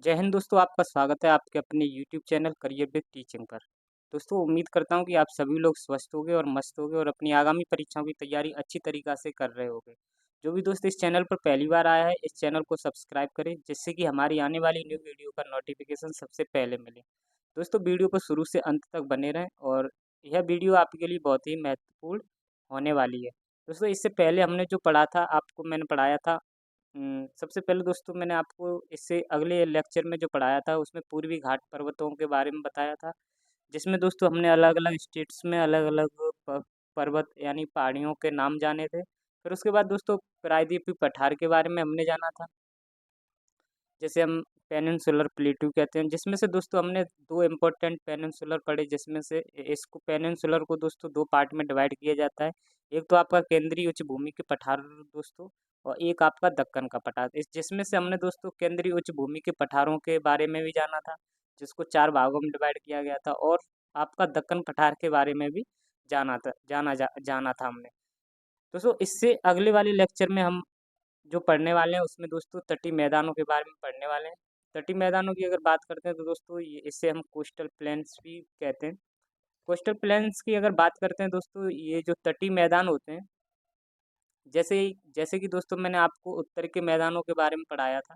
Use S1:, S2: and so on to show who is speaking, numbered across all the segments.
S1: जय हिंद दोस्तों, आपका स्वागत है आपके अपने YouTube channel career with teaching पर। दोस्तों उम्मीद करता हूँ कि आप सभी लोग स्वस्थ होंगे और मस्त होंगे और अपनी आगामी परीक्षाओं की तैयारी अच्छी तरीक़ा से कर रहे होंगे। जो भी दोस्त इस चैनल पर पहली बार आया है, इस चैनल को सब्सक्राइब करें जिससे कि हमारी आने वाली न्यू वीडियो का नोटिफिकेशन सबसे पहले मिले। दोस्तों वीडियो को शुरू से अंत तक बने रहें और यह वीडियो आपके लिए बहुत ही महत्वपूर्ण होने वाली है। दोस्तों इससे पहले हमने जो पढ़ा था, आपको मैंने पढ़ाया था सबसे पहले दोस्तों मैंने आपको इससे अगले लेक्चर में जो पढ़ाया था उसमें पूर्वी घाट पर्वतों के बारे में बताया था, जिसमें दोस्तों हमने अलग-अलग स्टेट्स में अलग-अलग पर्वत यानी पहाड़ियों के नाम जाने थे। फिर उसके बाद दोस्तों प्रायद्वीपीय पठार के बारे में हमने जाना था। जैसे हम पेनिनसुलर प्लेटू कहते हैं, जिसमें से दोस्तों हमने 2 इम्पोर्टेंट पेनिनसुलर पढ़े, जिसमें से इसको पेनिनसुलर को दोस्तों 2 पार्ट में डिवाइड किया जाता है। एक तो आपका केंद्रीय उच्च भूमि के पठार दोस्तों और एक आपका दक्कन का पठार। इस जिसमें से हमने दोस्तों केंद्रीय उच्च भूमि के पठारों के बारे में भी जाना था, जिसको 4 भागों में डिवाइड किया गया था और आपका दक्कन पठार के बारे में भी जाना था हमने। दोस्तों इससे अगले वाले लेक्चर में हम जो पढ़ने वाले हैं उसमें दोस्तों तटीय मैदानों के बारे में पढ़ने वाले हैं। तटीय मैदानों की अगर बात करते हैं तो दोस्तों ये इसे हम कोस्टल प्लेन्स भी कहते हैं। कोस्टल प्लेन्स की अगर बात करते हैं दोस्तों, ये जो तटीय मैदान होते हैं, जैसे कि दोस्तों मैंने आपको उत्तर के मैदानों के बारे में पढ़ाया था।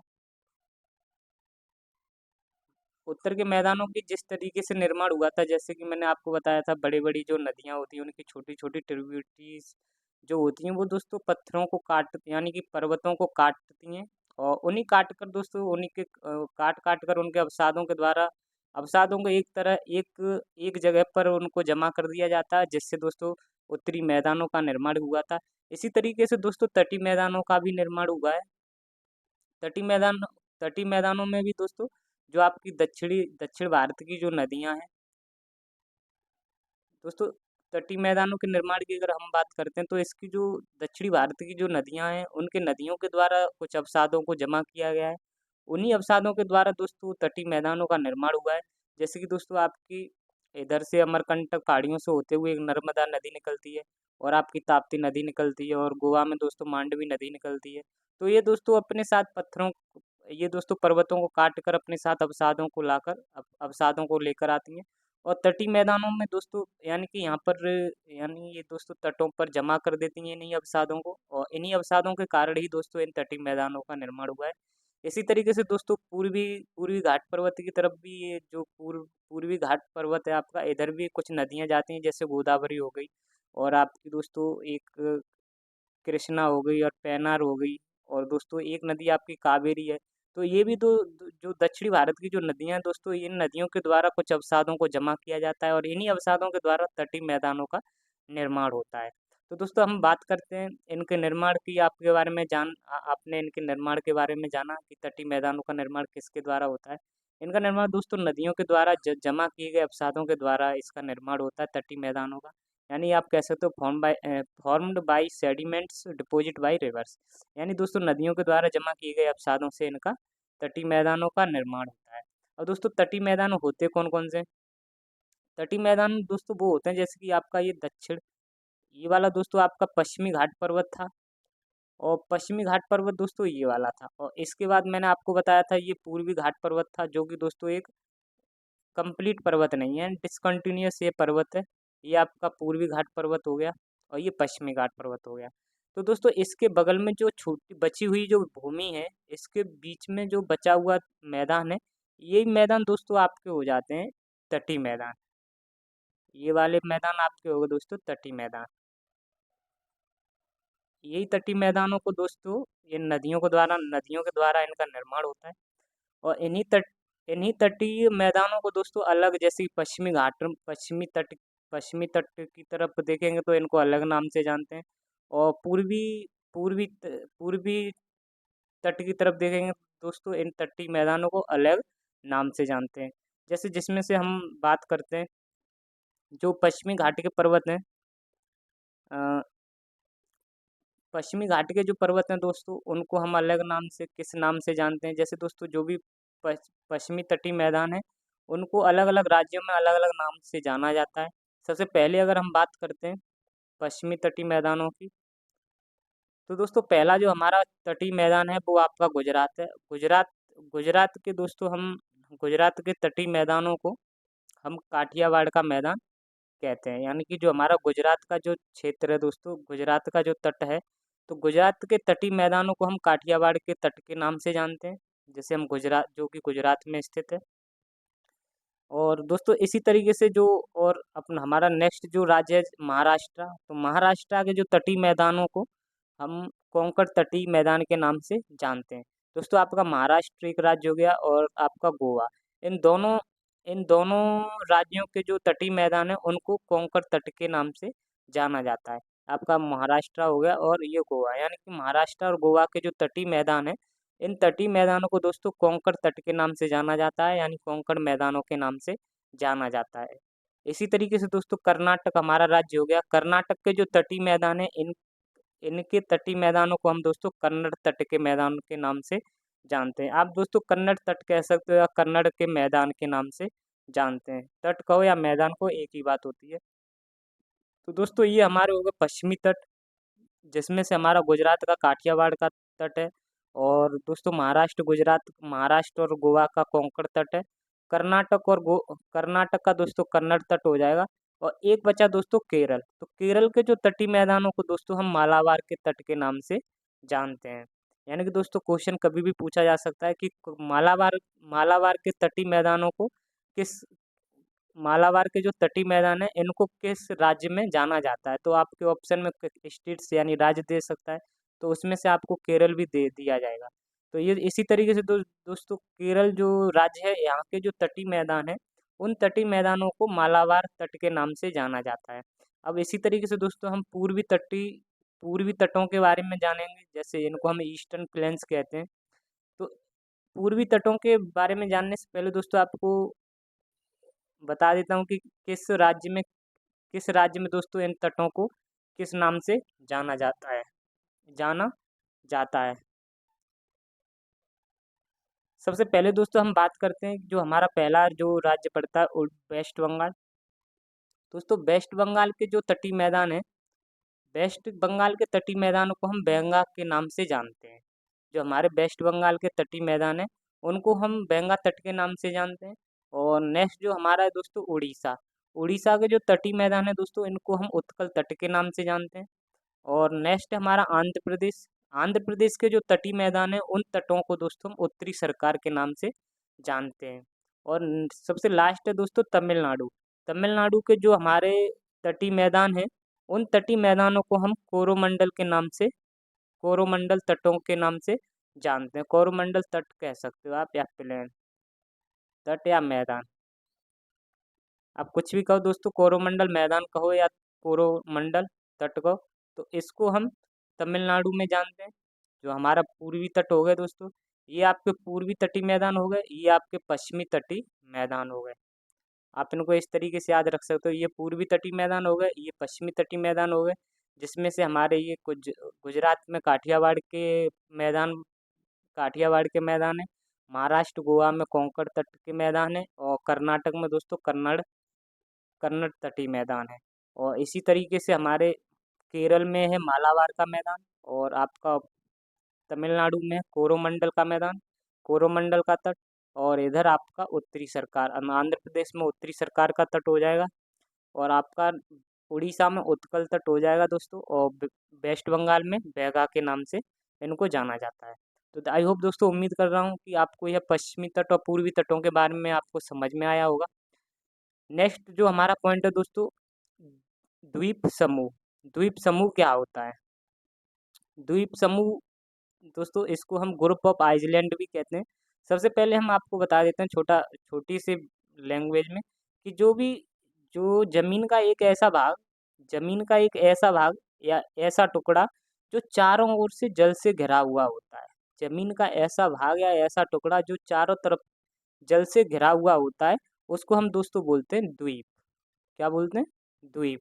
S1: उत्तर के मैदानों की जिस तरीके से निर्माण हुआ था, जैसे कि मैंने आपको बताया था, बड़ी-बड़ी जो नदियाँ होती हैं उनकी छोटी-छोटी ट्रिब्यूटरीज जो होती हैं वो दोस्तों पत्थरों को काट यानी कि पर्वतों को काटती हैं और उन्हीं काट कर दोस्तों उन्हीं के काट-काट कर उनके अवसादों को एक एक जगह पर उनको जमा कर दिया जाता है, जिससे दोस्तों उत्तरी मैदानों का निर्माण हुआ था। इसी तरीके से दोस्तों तटीय मैदानों का भी निर्माण हुआ है। तटीय मैदान तटीय मैदानों में भी दोस्तों जो आपकी दक्षिण भारत की जो नदियाँ हैं दोस्तों, तटीय मैदानों के निर्माण की अगर हम बात करते हैं तो इसकी जो दक्षिणी भारत की जो नदियाँ हैं, उनके नदियों के द्वारा कुछ अवसादों को जमा किया गया है। उन्हीं अवसादों के द्वारा दोस्तों तटीय मैदानों का निर्माण हुआ है। जैसे कि दोस्तों आपकी इधर से अमरकंटक पहाड़ियों से होते हुए एक नर्मदा नदी निकलती है और आपकी ताप्ती नदी निकलती है और गोवा में दोस्तों मांडवी नदी निकलती है। तो ये दोस्तों पर्वतों को काट कर अपने साथ अवसादों को लेकर आती हैं। और तटीय मैदानों में दोस्तों यानी कि यहाँ पर यानी ये दोस्तों तटों पर जमा कर देती हैं इन्हीं अवसादों को और इन्हीं अवसादों के कारण ही दोस्तों इन तटीय मैदानों का निर्माण हुआ है। इसी तरीके से दोस्तों पूर्वी पूर्वी घाट पर्वत की तरफ भी ये जो पूर्वी घाट पर्वत है आपका, इधर भी कुछ नदियाँ जाती हैं, जैसे गोदावरी हो गई और आपकी दोस्तों एक कृष्णा हो गई और पेन्नार हो गई और दोस्तों एक नदी आपकी कावेरी है। तो ये भी जो दक्षिणी भारत की जो नदियाँ हैं दोस्तों, इन नदियों के द्वारा कुछ अवसादों को जमा किया जाता है और इन्हीं अवसादों के द्वारा तटीय मैदानों का निर्माण होता है। तो दोस्तों हम बात करते हैं इनके निर्माण की आपके बारे में आपने इनके निर्माण के बारे में जाना कि तटीय मैदानों का निर्माण किसके द्वारा होता है। इनका निर्माण दोस्तों नदियों के द्वारा जमा किए गए अवसादों के द्वारा इसका निर्माण होता है तटीय मैदानों का। यानी आप कह सकते हो formed by sediments deposit by rivers. यानी दोस्तों नदियों के द्वारा जमा किए गए अवसादों से इनका तटीय मैदानों का निर्माण होता है। और दोस्तों तटीय मैदान होते कौन-कौन से? तटीय मैदान दोस्तों वो होते हैं जैसे कि आपका ये वाला दोस्तों आपका पश्चिमी घाट पर्वत था और पश्चिमी घाट पर्वत दोस्तों ये वाला था और इसके बाद मैंने आपको बताया था ये पूर्वी घाट पर्वत था, जो कि दोस्तों एक कंप्लीट पर्वत नहीं है, डिसकंटीन्यूअस ये पर्वत है। ये आपका पूर्वी घाट पर्वत हो गया और ये पश्चिमी घाट पर्वत हो गया। तो दोस्तों इसके बगल में जो छोटी बची हुई जो भूमि है, इसके बीच में जो बचा हुआ मैदान है, यही मैदान दोस्तों आपके हो जाते हैं तटीय मैदान। ये वाले मैदान आपके हो गए दोस्तों तटीय मैदान। यही तटीय मैदानों को दोस्तों ये नदियों के द्वारा इनका निर्माण होता है और इन्हीं तटीय मैदानों को दोस्तों अलग जैसे कि पश्चिमी तट की तरफ देखेंगे तो इनको अलग नाम से जानते हैं और पूर्वी तट की तरफ देखेंगे तो दोस्तों इन तटीय मैदानों को अलग नाम से जानते हैं। जैसे जिसमें से हम बात करते हैं जो पश्चिमी घाट के पर्वत हैं, अ, पश्चिमी घाट के जो पर्वत हैं दोस्तों उनको हम अलग नाम से किस नाम से जानते हैं, जैसे दोस्तों जो भी पश्चिमी तटीय मैदान है उनको अलग-अलग राज्यों में अलग-अलग नाम से जाना जाता है। सबसे पहले अगर हम बात करते हैं पश्चिमी तटीय मैदानों की, तो दोस्तों पहला जो हमारा तटीय मैदान है वो आपका गुजरात है। गुजरात के दोस्तों हम गुजरात के तटीय मैदानों को हम काठियावाड़ का मैदान कहते हैं। यानी कि जो हमारा गुजरात का जो क्षेत्र है दोस्तों, गुजरात का जो तट है, तो गुजरात के तटीय मैदानों को हम काठियावाड़ के तट के नाम से जानते हैं। जैसे हम गुजरात, जो कि गुजरात में स्थित है। और दोस्तों इसी तरीके से जो और अपना हमारा नेक्स्ट जो राज्य है महाराष्ट्र, तो महाराष्ट्र के जो तटीय मैदानों को हम कोंकण तटीय मैदान के नाम से जानते हैं। दोस्तों आपका महाराष्ट्र एक राज्य हो गया और आपका गोवा, इन दोनों इन दोनों राज्यों के जो तटीय मैदान है उनको कोंकण तट के नाम से जाना जाता है। आपका महाराष्ट्र हो गया और ये गोवा, यानी कि महाराष्ट्र और गोवा के जो तटीय मैदान है, इन तटीय मैदानों को दोस्तों कोंकण तट के नाम से जाना जाता है, यानी कोंकण मैदानों के नाम से जाना जाता है। इसी तरीके से दोस्तों कर्नाटक हमारा राज्य हो गया। कर्नाटक के जो तटीय मैदान है, इनके तटीय मैदानों को हम दोस्तों कन्नड़ तट के मैदान के नाम से जानते हैं। आप दोस्तों कन्नड़ तट कह सकते हो या कन्नड़ के मैदान के नाम से जानते हैं। तट कहो या मैदान को, एक ही बात होती है। तो दोस्तों ये हमारे हो गए पश्चिमी तट, जिसमें से हमारा गुजरात का काठियावाड़ का तट है। और दोस्तों महाराष्ट्र और गोवा का कोंकण तट है। कर्नाटक का दोस्तों कन्नड़ तट हो जाएगा। और एक बचा दोस्तों केरल, तो केरल के जो तटीय मैदानों को दोस्तों हम मालाबार के तट के नाम से जानते हैं। यानी कि दोस्तों क्वेश्चन कभी भी पूछा जा सकता है कि मालाबार मालाबार के तटीय मैदानों को किस मालाबार के जो तटीय मैदान है इनको किस राज्य में जाना जाता है, तो आपके ऑप्शन में स्टेट्स यानी राज्य दे सकता है, तो उसमें से आपको केरल भी दे दिया जाएगा। तो ये इसी तरीके से दोस्तों केरल जो राज्य है, यहाँ के जो तटीय मैदान है, उन तटीय मैदानों को मालाबार तट के नाम से जाना जाता है। अब इसी तरीके से दोस्तों हम पूर्वी तटों के बारे में जानेंगे, जैसे इनको हम ईस्टर्न प्लेन्स कहते हैं। तो पूर्वी तटों के बारे में जानने से पहले दोस्तों आपको बता देता हूँ कि किस राज्य में दोस्तों इन तटों को किस नाम से जाना जाता है। सबसे पहले दोस्तों हम बात करते हैं जो हमारा पहला जो राज्य पड़ता है वेस्ट बंगाल। दोस्तों वेस्ट बंगाल के जो तटीय मैदान है, वेस्ट बंगाल के तटीय मैदानों को हम बेंगा के नाम से जानते हैं। जो हमारे वेस्ट बंगाल के तटीय मैदान है उनको हम बेंगा तट के नाम से जानते हैं। और नेक्स्ट जो हमारा है दोस्तों उड़ीसा, उड़ीसा के जो तटीय मैदान है दोस्तों इनको हम उत्कल तट के नाम से जानते हैं। और नेक्स्ट है हमारा आंध्र प्रदेश, आंध्र प्रदेश के जो तटीय मैदान है उन तटों को दोस्तों हम उत्तरी सरकार के नाम से जानते हैं। और सबसे लास्ट है दोस्तों तमिलनाडु, तमिलनाडु के जो हमारे तटीय मैदान है उन तटीय मैदानों को हम कोरोमंडल तटों के नाम से जानते हैं। कोरोमंडल तट कह सकते हो आप, या प्लेन तट या मैदान, आप कुछ भी कहो दोस्तों, कोरोमंडल मैदान कहो या कोरोमंडल तट कहो। तो इसको हम तमिलनाडु में जानते हैं। जो हमारा पूर्वी तट हो गए दोस्तों, ये आपके पूर्वी तटीय मैदान हो गए, ये आपके पश्चिमी तटीय मैदान हो गए। आप इनको इस तरीके से याद रख सकते हो, ये पूर्वी तटीय मैदान हो गए, ये पश्चिमी तटीय मैदान हो गए, जिसमें से हमारे ये कुछ गुजरात में काठियावाड़ के मैदान है। महाराष्ट्र गोवा में कोंकण तट के मैदान है। और कर्नाटक में दोस्तों कन्नड़ तटीय मैदान है। और इसी तरीके से हमारे केरल में है मालाबार का मैदान। और आपका तमिलनाडु में है कोरोमंडल का मैदान, कोरोमंडल का तट। और इधर आपका उत्तरी सरकार आंध्र प्रदेश में उत्तरी सरकार का तट हो जाएगा। और आपका उड़ीसा में उत्कल तट हो जाएगा दोस्तों। और वेस्ट बंगाल में बैगा के नाम से इनको जाना जाता है। तो आई होप दोस्तों, उम्मीद कर रहा हूँ कि आपको यह पश्चिमी तट और पूर्वी तटों के बारे में आपको समझ में आया होगा। नेक्स्ट जो हमारा पॉइंट है दोस्तों, द्वीप समूह। द्वीप समूह क्या होता है? द्वीप समूह दोस्तों इसको हम ग्रुप ऑफ आइलैंड भी कहते हैं। सबसे पहले हम आपको बता देते हैं छोटी सी लैंग्वेज में कि जो जमीन का एक ऐसा भाग या ऐसा टुकड़ा जो चारों ओर से जल से घिरा हुआ होता है। जमीन का ऐसा भाग या ऐसा टुकड़ा जो चारों तरफ जल से घिरा हुआ होता है, उसको हम दोस्तों बोलते हैं द्वीप। क्या बोलते हैं? द्वीप।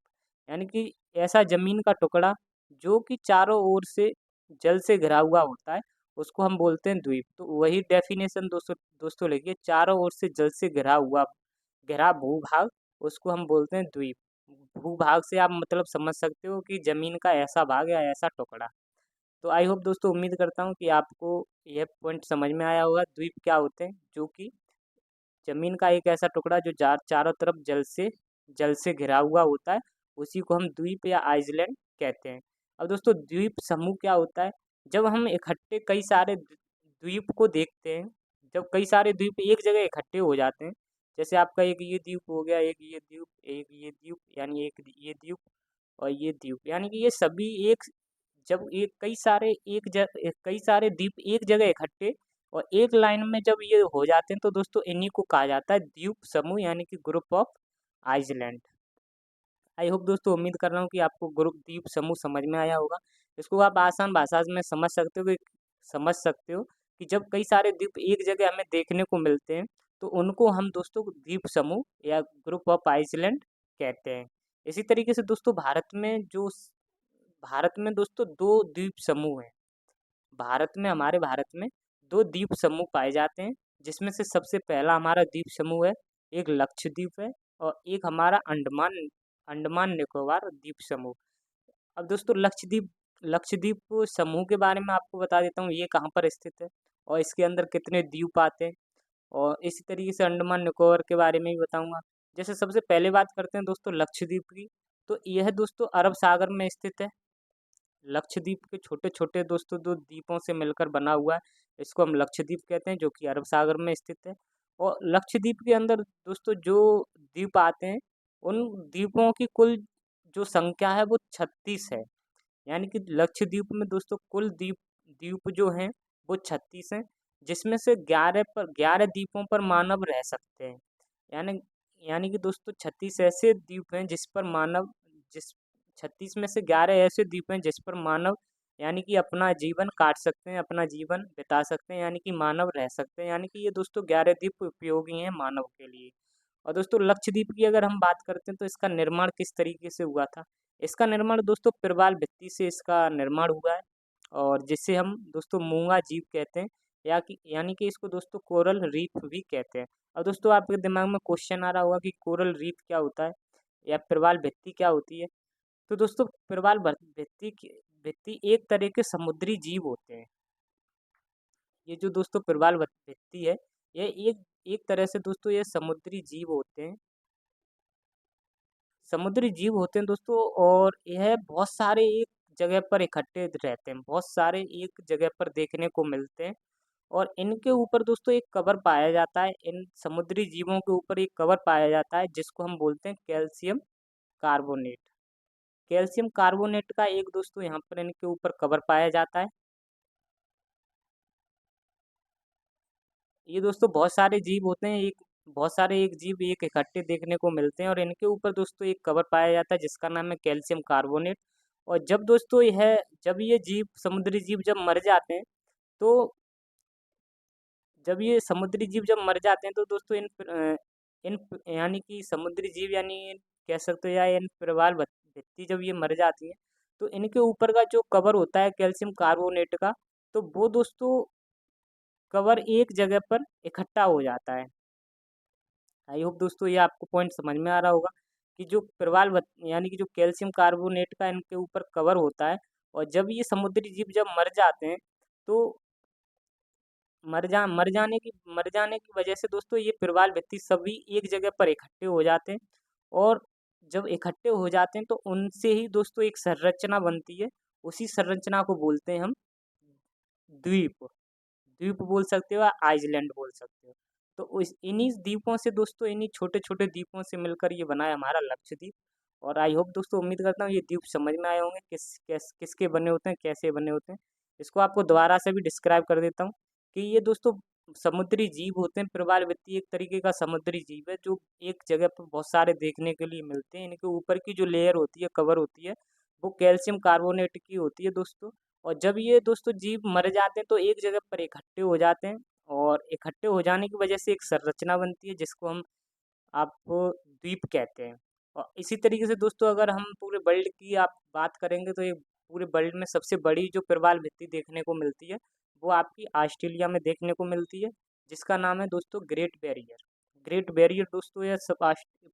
S1: यानी कि ऐसा जमीन का टुकड़ा जो कि चारों ओर से जल से घिरा हुआ होता है, उसको हम बोलते हैं द्वीप। तो वही डेफिनेशन दोस्तों लिखिए, चारों ओर से जल से घिरा भूभाग, उसको हम बोलते हैं द्वीप। भूभाग से आप मतलब समझ सकते हो कि जमीन का ऐसा भाग या ऐसा टुकड़ा। तो आई होप दोस्तों, उम्मीद करता हूँ कि आपको यह पॉइंट समझ में आया होगा। द्वीप क्या होते हैं? जो कि जमीन का एक ऐसा टुकड़ा जो चारों तरफ जल से घिरा हुआ होता है, उसी को हम द्वीप या आइसलैंड कहते हैं। अब दोस्तों, द्वीप समूह क्या होता है? जब हम इकट्ठे कई सारे द्वीप को देखते हैं, जब कई सारे द्वीप एक जगह इकट्ठे हो जाते हैं, जैसे आपका एक ये द्वीप हो गया, एक ये द्वीप, एक ये द्वीप, यानी एक ये द्वीप और ये द्वीप, यानी कि ये सभी एक, जब एक कई सारे द्वीप एक जगह इकट्ठे और एक लाइन में जब ये हो जाते हैं, तो दोस्तों इन्हीं को कहा जाता है द्वीप समूह, यानी कि group of island. I hope दोस्तों, उम्मीद कर रहा हूँ कि आपको ग्रुप द्वीप समूह समझ में आया होगा। इसको आप आसान भाषा में समझ सकते हो कि जब कई सारे द्वीप एक जगह हमें देखने को मिलते हैं, तो उनको हम दोस्तों द्वीप समूह या ग्रुप ऑफ आइसलैंड कहते हैं। इसी तरीके से दोस्तों, भारत में दोस्तों दो द्वीप समूह हैं। हमारे भारत में दो द्वीप समूह पाए जाते हैं, जिसमें से सबसे पहला हमारा द्वीप समूह है, एक लक्षद्वीप है, और एक हमारा अंडमान अंडमान निकोबार द्वीप समूह। अब दोस्तों, लक्षद्वीप समूह के बारे में आपको बता देता हूँ, ये कहाँ पर स्थित है और इसके अंदर कितने द्वीप आते हैं, और इसी तरीके से अंडमान निकोबार के बारे में भी बताऊंगा। जैसे सबसे पहले बात करते हैं दोस्तों लक्षद्वीप की, तो यह दोस्तों अरब सागर में स्थित है। लक्षद्वीप के छोटे-छोटे दोस्तों 2 द्वीपों से मिलकर बना हुआ है। इसको हम लक्षद्वीप कहते हैं, जो कि अरब सागर में स्थित है। और लक्षद्वीप के अंदर दोस्तों जो द्वीप आते हैं, उन द्वीपों की कुल जो संख्या है वो 36 है। यानी कि लक्षद्वीप में दोस्तों कुल द्वीप द्वीप जो हैं वो 36 हैं, जिसमें से 11 द्वीपों पर मानव रह सकते हैं। यानी यानी कि दोस्तों 36 ऐसे द्वीप हैं जिस 36 में से 11 ऐसे द्वीप हैं जिस पर मानव यानी कि अपना जीवन काट सकते हैं, अपना जीवन बिता सकते हैं, यानी कि मानव रह सकते हैं। यानी कि ये दोस्तों 11 द्वीप उपयोगी हैं मानव के लिए। और दोस्तों लक्षद्वीप की अगर हम बात करते हैं, तो इसका निर्माण किस तरीके से हुआ था? इसका निर्माण दोस्तों प्रवाल भित्ति से इसका निर्माण हुआ है, और जिसे हम दोस्तों मूंगा जीव कहते हैं, यानी कि इसको दोस्तों कोरल रीफ भी कहते हैं। अब दोस्तों आपके दिमाग में क्वेश्चन आ रहा होगा कि कोरल रीफ क्या होता है या प्रवाल भित्ति क्या होती है? तो दोस्तों भित्ति एक तरह के समुद्री जीव होते हैं। ये जो दोस्तों प्रवाल भित्ति है, ये एक एक तरह से दोस्तों ये समुद्री जीव होते हैं दोस्तों, और यह बहुत सारे एक जगह पर इकट्ठे रहते हैं, बहुत सारे एक जगह पर देखने को मिलते हैं। और इनके ऊपर दोस्तों एक कवर पाया जाता है, इन समुद्री जीवों के ऊपर एक कवर पाया जाता है, जिसको हम बोलते हैं कैल्शियम कार्बोनेट। कैल्शियम कार्बोनेट का एक दोस्तों यहाँ पर इनके ऊपर कवर पाया जाता है। ये दोस्तों बहुत सारे एक जीव एक इकट्ठे देखने को मिलते हैं, और इनके ऊपर दोस्तों एक कवर पाया जाता है जिसका नाम है कैल्शियम कार्बोनेट। और जब ये जीव समुद्री जीव जब मर जाते हैं, तो जब ये समुद्री जीव जब मर जाते हैं, तो दोस्तों यानी कि समुद्री जीव यानी कह सकते हो, या इन भित्ति जब ये मर जाती है, तो इनके ऊपर का जो कवर होता है कैल्शियम कार्बोनेट का, तो वो दोस्तों कवर एक जगह पर इकट्ठा हो जाता है। आई होप दोस्तों ये आपको पॉइंट समझ में आ रहा होगा कि यानी कि जो कैल्शियम कार्बोनेट का इनके ऊपर कवर होता है, और जब ये समुद्री जीव जब मर जाते हैं, तो मर जाने की वजह से दोस्तों ये प्रवाल भित्ति सभी एक जगह पर इकट्ठे हो जाते हैं, और जब इकट्ठे हो जाते हैं तो उनसे ही दोस्तों एक संरचना बनती है। उसी संरचना को बोलते हैं हम द्वीप। द्वीप बोल सकते हो या आइसलैंड बोल सकते हो। तो उस इन्हीं द्वीपों से दोस्तों, इन्हीं छोटे-छोटे द्वीपों से मिलकर ये बना है हमारा लक्षद्वीप। और आई होप दोस्तों, उम्मीद करता हूँ ये द्वीप समझ में आए होंगे किसके बने होते हैं, कैसे बने होते हैं। इसको आपको दोबारा से भी डिस्क्राइब कर देता हूँ कि ये दोस्तों समुद्री जीव होते हैं। प्रवालवृत्ति एक तरीके का समुद्री जीव है, जो एक जगह पर बहुत सारे देखने के लिए मिलते हैं। इनके ऊपर की जो लेयर होती है, कवर होती है, वो कैल्शियम कार्बोनेट की होती है दोस्तों। और जब ये दोस्तों जीव मर जाते हैं, तो एक जगह पर इकट्ठे हो जाते हैं, और इकट्ठे हो जाने की वजह से एक संरचना बनती है, जिसको हम आप द्वीप कहते हैं। और इसी तरीके से दोस्तों अगर हम पूरे वर्ल्ड की आप बात करेंगे, तो ये पूरे वर्ल्ड में सबसे बड़ी जो प्रवाल भित्ति देखने को मिलती है, वो आपकी ऑस्ट्रेलिया में देखने को मिलती है, जिसका नाम है दोस्तों ग्रेट बैरियर। ग्रेट बैरियर दोस्तों यह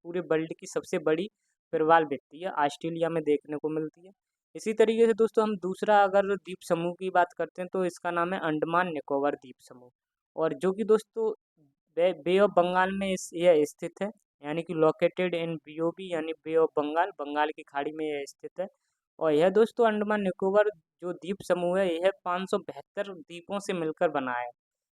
S1: पूरे वर्ल्ड की सबसे बड़ी प्रवाल भित्ति है, ऑस्ट्रेलिया में देखने को मिलती है। इसी तरीके से दोस्तों हम दूसरा अगर द्वीप समूह की बात करते हैं तो इसका नाम है अंडमान निकोबार द्वीप समूह। और जो कि दोस्तों बे ऑफ बंगाल में यह स्थित है, यानी कि लोकेटेड इन बीओबी यानी बे ऑफ बंगाल, बंगाल की खाड़ी में यह स्थित है। और यह दोस्तों अंडमान निकोबार जो द्वीप समूह है यह 572 द्वीपों से मिलकर बना है।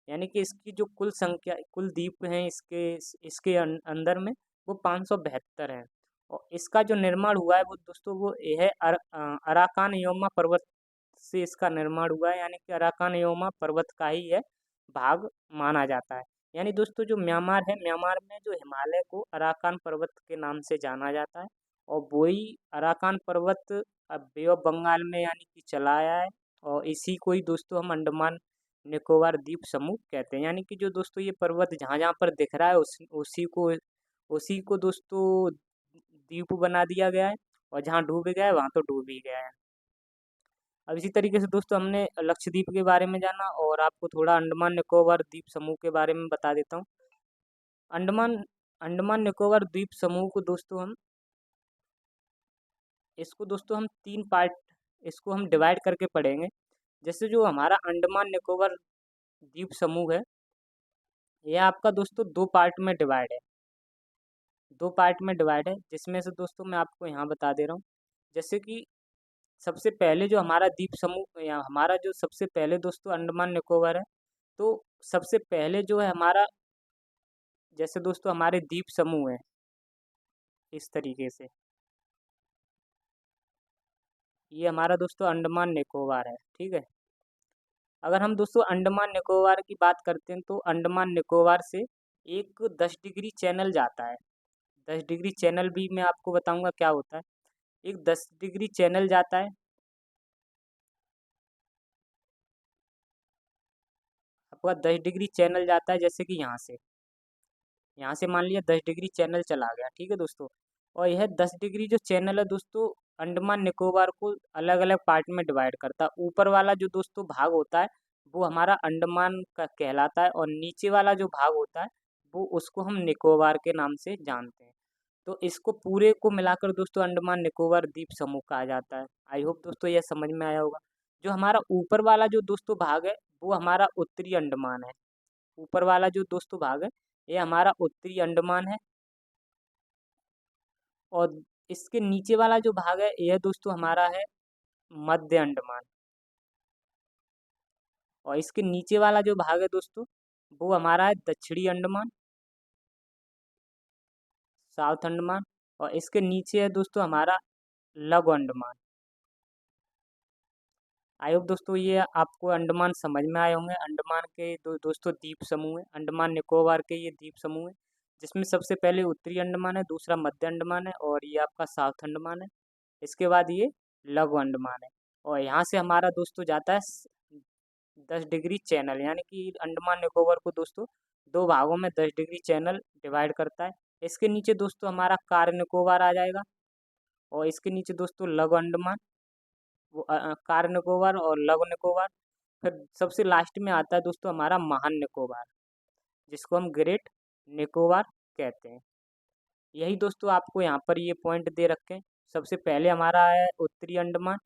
S1: यानी कि इसकी जो कुल संख्या, कुल द्वीप हैं इसके अंदर में, वो 572 हैं। और इसका जो निर्माण हुआ है वो दोस्तों वो यह अराकान योमा पर्वत से इसका निर्माण हुआ है, यानी कि अराकान योमा पर्वत का ही यह भाग माना जाता है। यानी दोस्तों जो म्यांमार है, म्यांमार में जो हिमालय को अराकान पर्वत के नाम से जाना जाता है, और वही अराकान पर्वत अब बे ऑफ बंगाल में यानी कि चला आया है। और इसी को ही दोस्तों हम अंडमान निकोबार द्वीप समूह कहते हैं। यानी कि जो दोस्तों ये पर्वत जहाँ जहाँ पर दिख रहा है उसी को दोस्तों द्वीप बना दिया गया है, और जहाँ डूब गया है वहाँ तो डूब ही गया है। अब इसी तरीके से दोस्तों हमने लक्षद्वीप के बारे में जाना, और आपको थोड़ा अंडमान निकोबार द्वीप समूह के बारे में बता देता हूँ। अंडमान अंडमान निकोबार द्वीप समूह को दोस्तों हम तीन पार्ट, इसको हम डिवाइड करके पढ़ेंगे। जैसे जो हमारा अंडमान निकोबार द्वीप समूह है, यह आपका दोस्तों दो पार्ट में डिवाइड है। दो पार्ट में डिवाइड है, जिसमें से दोस्तों मैं आपको यहाँ बता दे रहा हूँ। जैसे कि सबसे पहले जो हमारा द्वीप समूह, या हमारा जो सबसे पहले दोस्तों अंडमान निकोबार है, तो सबसे पहले जो है हमारा, जैसे दोस्तों हमारे द्वीप समूह है इस तरीके से, ये हमारा दोस्तों अंडमान निकोबार है, ठीक है। अगर हम दोस्तों अंडमान निकोबार की बात करते हैं तो अंडमान निकोबार से एक 10 डिग्री चैनल जाता है। 10 डिग्री चैनल भी मैं आपको बताऊंगा क्या होता है। एक 10 डिग्री चैनल जाता है, आपका 10 डिग्री चैनल जाता है, जैसे कि यहाँ से मान लिया 10 डिग्री चैनल चला गया, ठीक है दोस्तों। और यह 10 डिग्री जो चैनल है दोस्तों, अंडमान निकोबार को अलग अलग पार्ट में डिवाइड करता है। ऊपर वाला जो दोस्तों भाग होता है वो हमारा अंडमान का कहलाता है, और नीचे वाला जो भाग होता है वो उसको हम निकोबार के नाम से जानते हैं। तो इसको पूरे को मिलाकर दोस्तों अंडमान निकोबार द्वीप समूह कहा जाता है। आई होप दोस्तों यह समझ में आया होगा। जो हमारा ऊपर वाला जो दोस्तों भाग है वो हमारा उत्तरी अंडमान है। ऊपर वाला जो दोस्तों भाग है ये हमारा उत्तरी अंडमान है। और इसके नीचे वाला जो भाग है यह दोस्तों हमारा है मध्य अंडमान। और इसके नीचे वाला जो भाग है दोस्तों वो हमारा है दक्षिणी अंडमान, साउथ अंडमान। और इसके नीचे है दोस्तों हमारा लघु अंडमान। आई होप दोस्तों ये आपको अंडमान समझ में आए होंगे। अंडमान के दोस्तों द्वीप समूह है, अंडमान निकोबार के ये द्वीप समूह है, जिसमें सबसे पहले उत्तरी अंडमान है, दूसरा मध्य अंडमान है, और ये आपका साउथ अंडमान है। इसके बाद ये लघु अंडमान है। और यहाँ से हमारा दोस्तों जाता है 10 डिग्री चैनल, यानी कि अंडमान निकोबार को दोस्तों दो भागों में 10 डिग्री चैनल डिवाइड करता है। इसके नीचे दोस्तों हमारा कार निकोबार आ जाएगा, और इसके नीचे दोस्तों लघु अंडमान, वो कार निकोबार और लघु निकोबार। फिर सबसे लास्ट में आता है दोस्तों हमारा महान निकोबार, जिसको हम ग्रेट निकोबार कहते हैं। यही दोस्तों आपको यहाँ पर ये पॉइंट दे रखे हैं। सबसे पहले हमारा है उत्तरी अंडमान,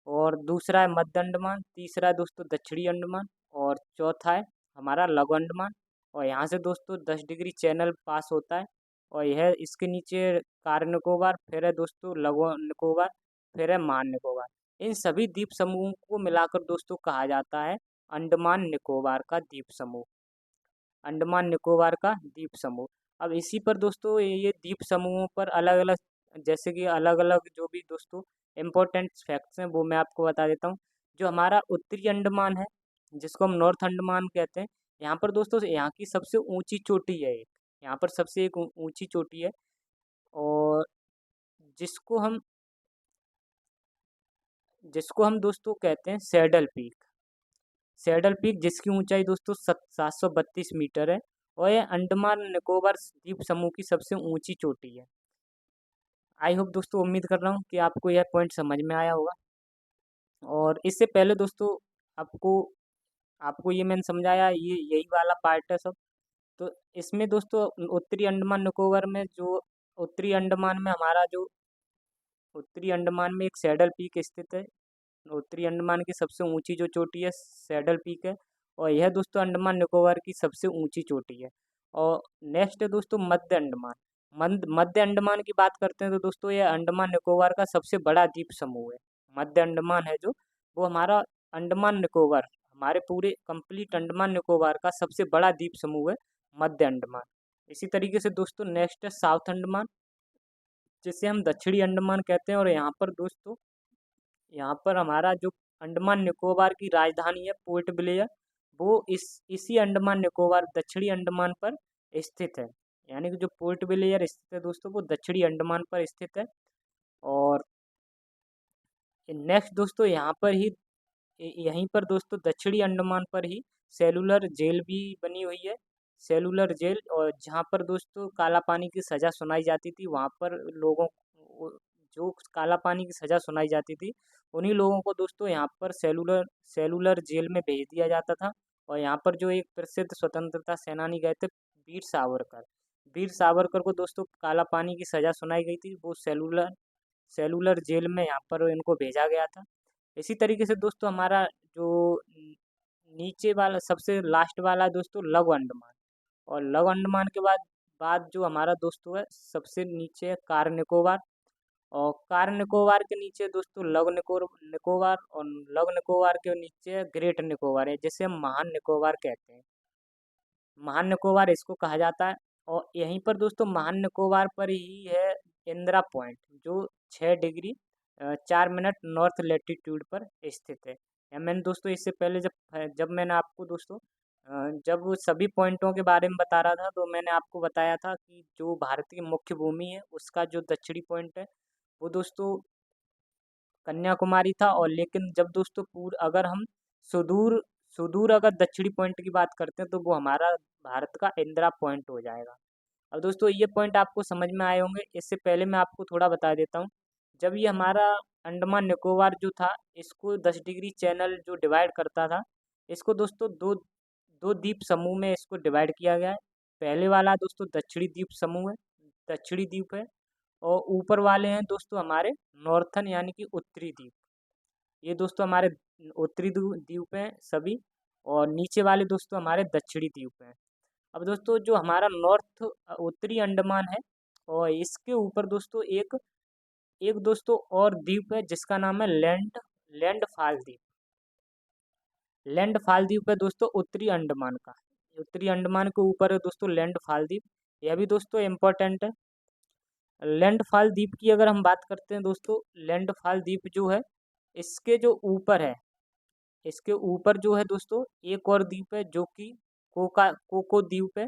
S1: और दूसरा है मध्य अंडमान, तीसरा है दोस्तों दक्षिणी अंडमान, और चौथा है हमारा लघु अंडमान। और यहाँ से दोस्तों 10 डिग्री चैनल पास होता है, और यह इसके नीचे कार निकोबार, फिर है दोस्तों लघु निकोबार, फिर है महान निकोबार। इन सभी द्वीप समूहों को मिलाकर दोस्तों कहा जाता है अंडमान निकोबार का द्वीप समूह। अंडमान निकोबार का द्वीप समूह। अब इसी पर दोस्तों ये द्वीप समूहों पर अलग अलग, जैसे कि अलग अलग जो भी दोस्तों इम्पोर्टेंट फैक्ट्स हैं वो मैं आपको बता देता हूँ। जो हमारा उत्तरी अंडमान है, जिसको हम नॉर्थ अंडमान कहते हैं, यहाँ पर दोस्तों यहाँ की सबसे ऊंची चोटी है एक, यहाँ पर सबसे एक ऊंची चोटी है, और जिसको हम दोस्तों कहते हैं सैडल पीक। सैडल पीक जिसकी ऊंचाई दोस्तों 732 मीटर है, और यह अंडमान निकोबार द्वीप समूह की सबसे ऊंची चोटी है। आई होप दोस्तों, उम्मीद कर रहा हूँ कि आपको यह पॉइंट समझ में आया होगा। और इससे पहले दोस्तों आपको आपको ये मैंने समझाया, ये यही वाला पार्ट है सब। तो इसमें दोस्तों उत्तरी अंडमान निकोबार में जो उत्तरी अंडमान में हमारा जो उत्तरी अंडमान में एक सैडल पीक स्थित है। उत्तरी अंडमान की सबसे ऊंची जो चोटी है सैडल पीक है, और यह दोस्तों अंडमान निकोबार की सबसे ऊंची चोटी है। और नेक्स्ट है दोस्तों मध्य अंडमान। मध्य अंडमान की बात करते हैं तो दोस्तों यह अंडमान निकोबार का सबसे बड़ा द्वीप समूह है। मध्य अंडमान है जो, वो हमारा अंडमान निकोबार, हमारे पूरे कंप्लीट अंडमान निकोबार का सबसे बड़ा द्वीप समूह है मध्य अंडमान। इसी तरीके से दोस्तों नेक्स्ट है साउथ अंडमान, जिसे हम दक्षिणी अंडमान कहते हैं। और यहाँ पर दोस्तों, यहाँ पर हमारा जो अंडमान निकोबार की राजधानी है पोर्ट ब्लेयर, वो इसी अंडमान निकोबार दक्षिणी अंडमान पर स्थित है। यानी कि जो पोर्ट ब्लेयर स्थित है दोस्तों, वो दक्षिणी अंडमान पर स्थित है। और नेक्स्ट दोस्तों यहाँ पर ही, यहीं पर दोस्तों दक्षिणी अंडमान पर ही सेलुलर जेल भी बनी हुई है। सेलुलर जेल, और जहाँ पर दोस्तों काला पानी की सज़ा सुनाई जाती थी, वहाँ पर लोगों को जो काला पानी की सज़ा सुनाई जाती थी, उन्हीं लोगों को दोस्तों यहाँ पर सेलुलर सेलुलर जेल में भेज दिया जाता था। और यहाँ पर जो एक प्रसिद्ध स्वतंत्रता सेनानी गए थे वीर सावरकर, वीर सावरकर को दोस्तों काला पानी की सज़ा सुनाई गई थी, वो सेलुलर सेलुलर जेल में यहाँ पर इनको भेजा गया था। इसी तरीके से दोस्तों हमारा जो नीचे वाला सबसे लास्ट वाला दोस्तों लघु अंडमान, और लघु अंडमान के बाद बाद जो हमारा दोस्तों है सबसे नीचे है कार निकोबार। और कार निकोबार के नीचे दोस्तों निकोबार, और लघु निकोबार के नीचे ग्रेट निकोबार है, जिसे हम महान निकोबार कहते हैं। महान निकोबार इसको कहा जाता है। और यहीं पर दोस्तों महान निकोबार पर ही है इंदिरा पॉइंट, जो 6 डिग्री 4 मिनट नॉर्थ लेटीट्यूड पर स्थित है। या मैंने दोस्तों इससे पहले जब जब मैंने आपको दोस्तों जब वो सभी पॉइंटों के बारे में बता रहा था, तो मैंने आपको बताया था कि जो भारत की मुख्य भूमि है उसका जो दक्षिणी पॉइंट है वो दोस्तों कन्याकुमारी था। और लेकिन जब दोस्तों अगर हम सुदूर सुदूर अगर दक्षिणी पॉइंट की बात करते हैं, तो वो हमारा भारत का इंदिरा पॉइंट हो जाएगा। अब दोस्तों ये पॉइंट आपको समझ में आए होंगे। इससे पहले मैं आपको थोड़ा बता देता हूँ। जब ये हमारा अंडमान निकोबार जो था, इसको 10 डिग्री चैनल जो डिवाइड करता था, इसको दोस्तों दो दो द्वीप समूह में इसको डिवाइड किया गया है। पहले वाला दोस्तों दक्षिणी द्वीप समूह है, दक्षिणी द्वीप है। और ऊपर वाले हैं दोस्तों हमारे नॉर्थन यानी कि उत्तरी द्वीप। ये दोस्तों हमारे उत्तरी द्वीप हैं सभी, और नीचे वाले दोस्तों हमारे दक्षिणी द्वीप हैं। अब दोस्तों जो हमारा उत्तरी अंडमान है, और इसके ऊपर दोस्तों एक एक दोस्तों और द्वीप है जिसका नाम है लैंडफॉल द्वीप। लैंडफॉल द्वीप है दोस्तों उत्तरी अंडमान का। उत्तरी अंडमान के ऊपर है दोस्तों लैंडफॉल द्वीप। यह भी दोस्तों इम्पोर्टेंट है। लैंडफॉल द्वीप की अगर हम बात करते हैं दोस्तों, लैंडफॉल द्वीप जो है, इसके जो ऊपर है, इसके ऊपर जो है दोस्तों एक और द्वीप है जो कि कोको द्वीप है,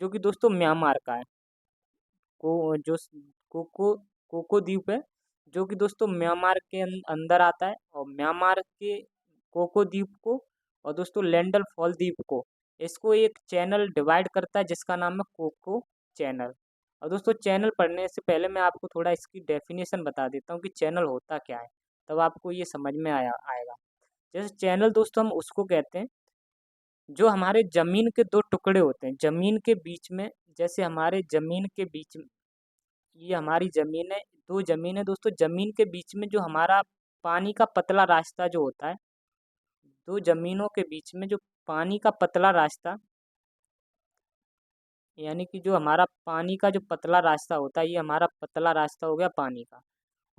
S1: जो कि दोस्तों म्यांमार का है। को जो कोको कोको द्वीप है, जो कि दोस्तों म्यांमार के अंदर आता है। और म्यांमार के कोको द्वीप को और दोस्तों लैंडल फॉल द्वीप को, इसको एक चैनल डिवाइड करता है जिसका नाम है कोको चैनल। और दोस्तों चैनल पढ़ने से पहले मैं आपको थोड़ा इसकी डेफिनेशन बता देता हूँ कि चैनल होता क्या है, तब आपको ये समझ में आएगा। जैसे चैनल दोस्तों हम उसको कहते हैं जो हमारे जमीन के दो टुकड़े होते हैं, जमीन के बीच में, जैसे हमारे जमीन के बीच में, ये हमारी जमीन है, दो जमीन है दोस्तों, जमीन के बीच में जो हमारा पानी का पतला रास्ता जो होता है, दो जमीनों के बीच में जो पानी का पतला रास्ता, यानी कि जो हमारा पानी का जो पतला रास्ता होता है, ये हमारा पतला रास्ता हो गया पानी का।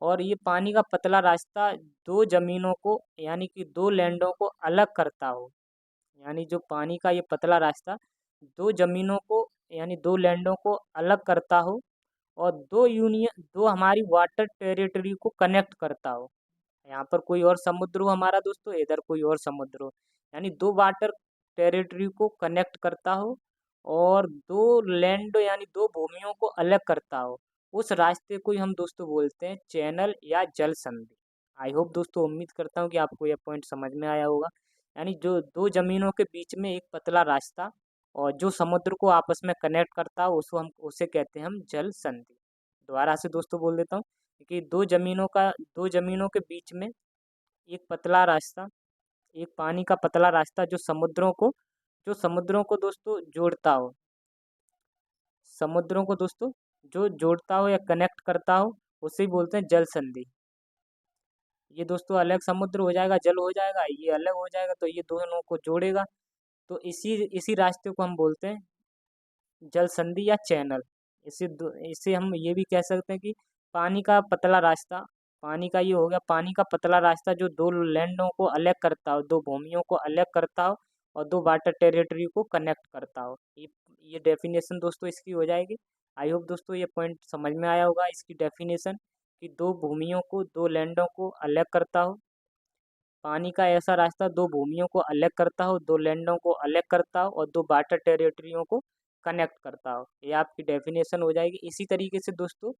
S1: और ये पानी का पतला रास्ता दो जमीनों को यानी कि दो लैंडों को अलग करता हो, यानी जो पानी का ये पतला रास्ता दो जमीनों को यानी दो लैंडों को अलग करता हो, और दो हमारी वाटर टेरिटरी को कनेक्ट करता हो। यहाँ पर कोई और समुद्र हो हमारा दोस्तों, इधर कोई और समुद्र हो, यानी दो वाटर टेरिटरी को कनेक्ट करता हो, और दो लैंड यानी दो भूमियों को अलग करता हो। उस रास्ते को ही हम दोस्तों बोलते हैं चैनल या जल संधि। आई होप दोस्तों, उम्मीद करता हूँ कि आपको यह पॉइंट समझ में आया होगा। यानी जो दो जमीनों के बीच में एक पतला रास्ता और जो समुद्र को आपस में कनेक्ट करता हो, उसको हम उसे कहते हैं हम जल संधि। दोबारा से दोस्तों बोल देता हूँ कि दो जमीनों के बीच में एक पतला रास्ता, एक पानी का पतला रास्ता जो समुद्रों को दोस्तों जोड़ता हो, समुद्रों को दोस्तों जो जोड़ता हो या कनेक्ट करता हो, उसे ही बोलते हैं जल संधि। ये दोस्तों अलग समुद्र हो जाएगा, जल हो जाएगा, ये अलग हो जाएगा, तो ये दोनों को जोड़ेगा। तो इसी इसी रास्ते को हम बोलते हैं जल संधि या चैनल। इसे हम ये भी कह सकते हैं कि पानी का पतला रास्ता। पानी का ये हो गया पानी का पतला रास्ता जो दो लैंडों को अलग करता हो, दो भूमियों को अलग करता हो और दो वाटर टेरिटरी को कनेक्ट करता हो। ये डेफिनेशन दोस्तों इसकी हो जाएगी। आई होप दोस्तों ये पॉइंट समझ में आया होगा, इसकी डेफिनेशन कि दो भूमियों को, दो लैंडों को अलग करता हो। पानी का ऐसा रास्ता दो भूमियों को अलग करता हो, दो लैंडों को अलग करता हो और दो वाटर टेरिटरियों को कनेक्ट करता हो। ये आपकी डेफिनेशन हो जाएगी। इसी तरीके से दोस्तों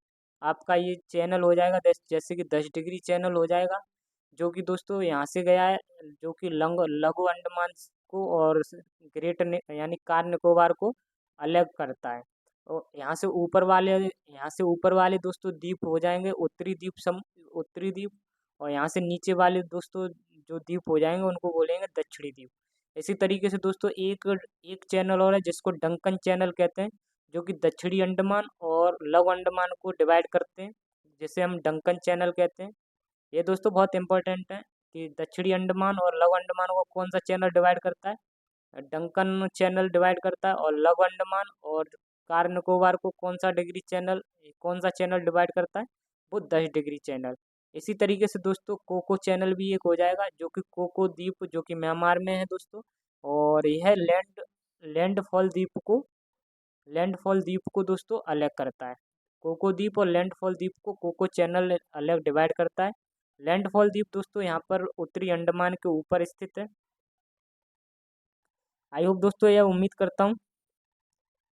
S1: आपका ये चैनल हो जाएगा, जैसे कि 10 डिग्री चैनल हो जाएगा, जो कि दोस्तों यहाँ से गया है, जो कि लघु अंडमान को और यानी कार निकोबार को अलग करता है। और यहाँ से ऊपर वाले दोस्तों द्वीप हो जाएंगे उत्तरी द्वीप। और यहाँ से नीचे वाले दोस्तों जो द्वीप हो जाएंगे उनको बोलेंगे दक्षिणी द्वीप। इसी तरीके से दोस्तों एक एक चैनल और है जिसको डंकन चैनल कहते हैं, जो कि दक्षिणी अंडमान और लघु अंडमान को डिवाइड करते हैं, जिसे हम डंकन चैनल कहते हैं। ये दोस्तों बहुत इंपॉर्टेंट है कि दक्षिणी अंडमान और लघु अंडमान को कौन सा चैनल डिवाइड करता है। डंकन चैनल डिवाइड करता है। और लघु अंडमान और कार निकोबार को कौन सा चैनल डिवाइड करता है, वो 10 डिग्री चैनल। इसी तरीके से दोस्तों कोको चैनल भी एक हो जाएगा, जो कि कोको द्वीप जो कि म्यांमार में है दोस्तों। और यह लैंडफॉल द्वीप को दोस्तों अलग करता है। कोको द्वीप और लैंडफॉल द्वीप को कोको चैनल अलग डिवाइड करता है। लैंडफॉल द्वीप दोस्तों यहाँ पर उत्तरी अंडमान के ऊपर स्थित है। आई होप दोस्तों यह उम्मीद करता हूँ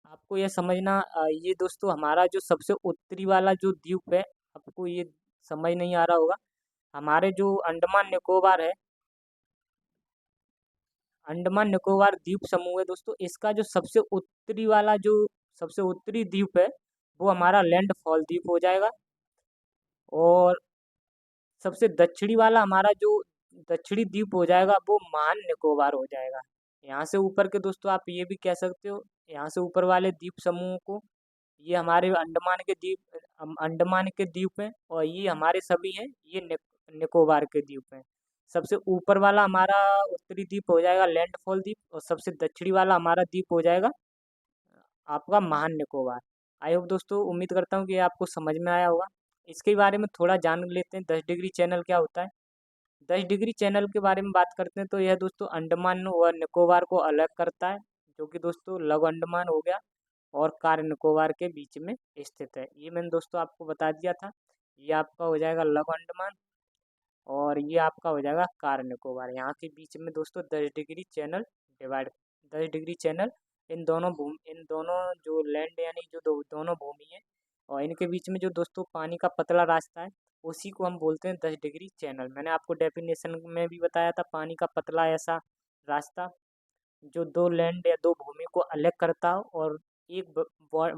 S1: आपको यह समझना ये दोस्तों हमारा जो सबसे उत्तरी वाला जो द्वीप है, आपको ये समझ नहीं आ रहा होगा। हमारे जो अंडमान निकोबार द्वीप समूह है दोस्तों, इसका जो सबसे उत्तरी द्वीप है वो हमारा लैंडफॉल द्वीप हो जाएगा। और सबसे दक्षिणी वाला हमारा जो दक्षिणी द्वीप हो जाएगा वो महान निकोबार हो जाएगा। यहाँ से ऊपर के दोस्तों आप ये भी कह सकते हो, यहाँ से ऊपर वाले द्वीप समूह को, ये हमारे अंडमान के द्वीप हैं और ये हमारे सभी हैं, ये निकोबार के द्वीप हैं। सबसे ऊपर वाला हमारा उत्तरी द्वीप हो जाएगा लैंडफॉल द्वीप और सबसे दक्षिणी वाला हमारा द्वीप हो जाएगा आपका महान निकोबार। आई होप दोस्तों उम्मीद करता हूँ कि आपको समझ में आया होगा। इसके बारे में थोड़ा जान लेते हैं 10 डिग्री चैनल क्या होता है। 10 डिग्री चैनल के बारे में बात करते हैं तो यह दोस्तों अंडमान और निकोबार को अलग करता है, जो कि दोस्तों लघु अंडमान हो गया और कार निकोबार के बीच में स्थित है। ये मैंने दोस्तों आपको बता दिया था। ये आपका हो जाएगा लघु अंडमान और ये आपका हो जाएगा कार निकोबार। यहाँ के बीच में दोस्तों 10 डिग्री चैनल इन दोनों जो लैंड यानी जो दोनों भूमि है और इनके बीच में जो दोस्तों पानी का पतला रास्ता है उसी को हम बोलते हैं 10 डिग्री चैनल। मैंने आपको डेफिनेशन में भी बताया था, पानी का पतला ऐसा रास्ता जो दो लैंड या दो भूमि को अलग करता हो और एक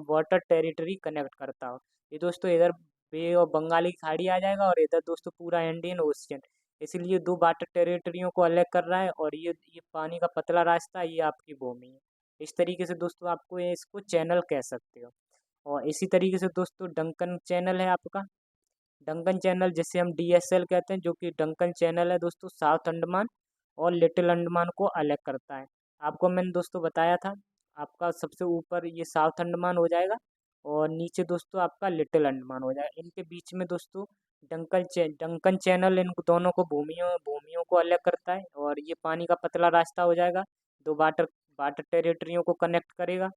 S1: वाटर टेरिटरी कनेक्ट करता हो। ये दोस्तों इधर बे और बंगाली की खाड़ी आ जाएगा और इधर दोस्तों पूरा इंडियन ओशियन। इसलिए दो वाटर टेरिटरियों को अलग कर रहा है और ये पानी का पतला रास्ता ये आपकी भूमि है। इस तरीके से दोस्तों आपको इसको चैनल कह सकते हो। और इसी तरीके से दोस्तों डंकन चैनल है आपका। डंकन चैनल जिसे हम डीएसएल कहते हैं, जो कि डंकन चैनल है दोस्तों, साउथ अंडमान और लिटिल अंडमान को अलग करता है। आपको मैंने दोस्तों बताया था, आपका सबसे ऊपर ये साउथ अंडमान हो जाएगा और नीचे दोस्तों आपका लिटिल अंडमान हो जाएगा। इनके बीच में दोस्तों डंकन चैनल इन दोनों को भूमियों भूमियों को अलग करता है और ये पानी का पतला रास्ता हो जाएगा, दो वाटर वाटर टेरिटरियों को कनेक्ट करेगा।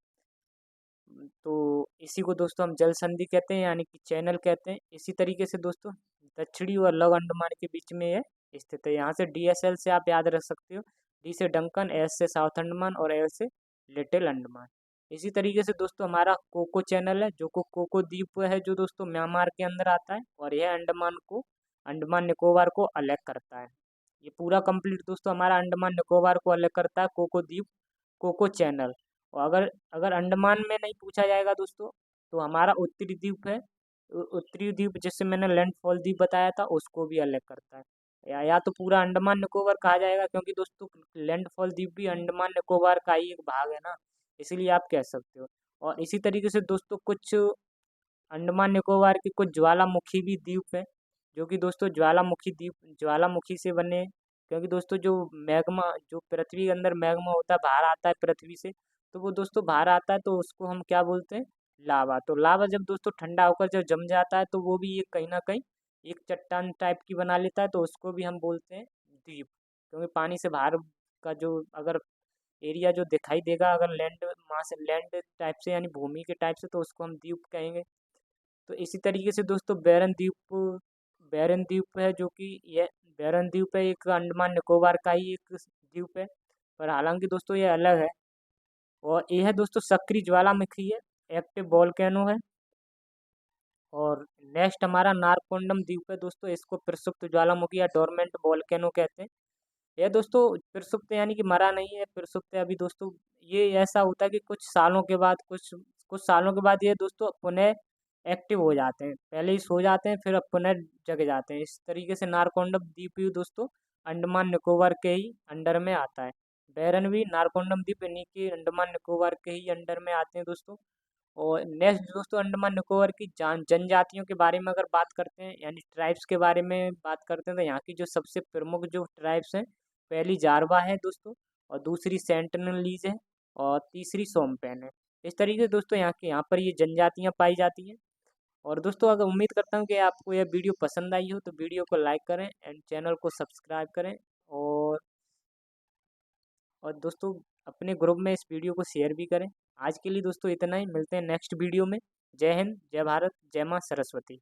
S1: तो इसी को दोस्तों हम जल संधि कहते हैं, यानी कि चैनल कहते हैं। इसी तरीके से दोस्तों दक्षिणी और लघु अंडमान के बीच में यह स्थित है। यहाँ से डीएसएल से आप याद रख सकते हो, डी से डंकन, एस से साउथ अंडमान और एल से लिटिल अंडमान। इसी तरीके से दोस्तों हमारा कोको चैनल है, जो कोको द्वीप है, जो दोस्तों म्यांमार के अंदर आता है और यह अंडमान निकोबार को अलग करता है। ये पूरा कंप्लीट दोस्तों हमारा अंडमान निकोबार को अलग करता है कोको द्वीप, कोको चैनल। और अगर अगर अंडमान में नहीं पूछा जाएगा दोस्तों तो हमारा उत्तरी द्वीप है, उत्तरी द्वीप जिससे मैंने लैंडफॉल द्वीप बताया था उसको भी अलग करता है। या तो पूरा अंडमान निकोबार कहा जाएगा, क्योंकि दोस्तों लैंडफॉल द्वीप भी अंडमान निकोबार का ही एक भाग है ना, इसलिए आप कह सकते हो। और इसी तरीके से दोस्तों कुछ अंडमान निकोबार के कुछ ज्वालामुखी भी द्वीप हैं, जो कि दोस्तों ज्वालामुखी से बने हैं। क्योंकि दोस्तों जो मैग्मा, जो पृथ्वी के अंदर मैग्मा होता है, बाहर आता है पृथ्वी से, तो वो दोस्तों बाहर आता है, तो उसको हम क्या बोलते हैं, लावा। तो लावा जब दोस्तों ठंडा होकर जब जम जाता है, तो वो भी ये कहीं ना कहीं एक चट्टान टाइप की बना लेता है, तो उसको भी हम बोलते हैं द्वीप। क्योंकि पानी से बाहर का जो अगर एरिया जो दिखाई देगा, अगर लैंड, वहाँ से लैंड टाइप से यानी भूमि के टाइप से, तो उसको हम द्वीप कहेंगे। तो इसी तरीके से दोस्तों बैरन द्वीप है, जो कि ये बैरन द्वीप है, एक अंडमान निकोबार का ही एक द्वीप है, पर हालांकि दोस्तों ये अलग है। और ये है दोस्तों सक्रिय ज्वालामुखी है, एक्टिव वोल्केनो है। और नेक्स्ट हमारा नारकोंडम द्वीप है दोस्तों, इसको प्रसुप्त ज्वालामुखी या डोरमेंट वोल्केनो कहते हैं। ये दोस्तों प्रसुप्त यानी कि मरा नहीं है, प्रसुप्त है अभी दोस्तों। ये ऐसा होता है कि कुछ कुछ सालों के बाद ये दोस्तों पुनः एक्टिव हो जाते हैं, पहले ही सो जाते हैं, फिर अब पुनः जग जाते हैं। इस तरीके से नारकोंडम द्वीप भी दोस्तों अंडमान निकोबार के ही अंडर में आता है। बैरन भी नारकोंडम द्वीप इन्हीं के अंडमान निकोबार के ही अंडर में आते हैं दोस्तों। और नेक्स्ट दोस्तों अंडमान निकोबार की जनजातियों के बारे में अगर बात करते हैं, यानी ट्राइब्स के बारे में बात करते हैं, तो यहाँ की जो सबसे प्रमुख जो ट्राइब्स हैं, पहली जारवा है दोस्तों, और दूसरी सेंटिनलीज है, और तीसरी सोमपेन है। इस तरीके से दोस्तों यहाँ पर ये जनजातियाँ पाई जाती हैं। और दोस्तों अगर उम्मीद करता हूँ कि आपको यह वीडियो पसंद आई हो, तो वीडियो को लाइक करें एंड चैनल को सब्सक्राइब करें। और और दोस्तों अपने ग्रुप में इस वीडियो को शेयर भी करें। आज के लिए दोस्तों इतना ही, मिलते हैं नेक्स्ट वीडियो में। जय हिंद, जय भारत, जय माँ सरस्वती।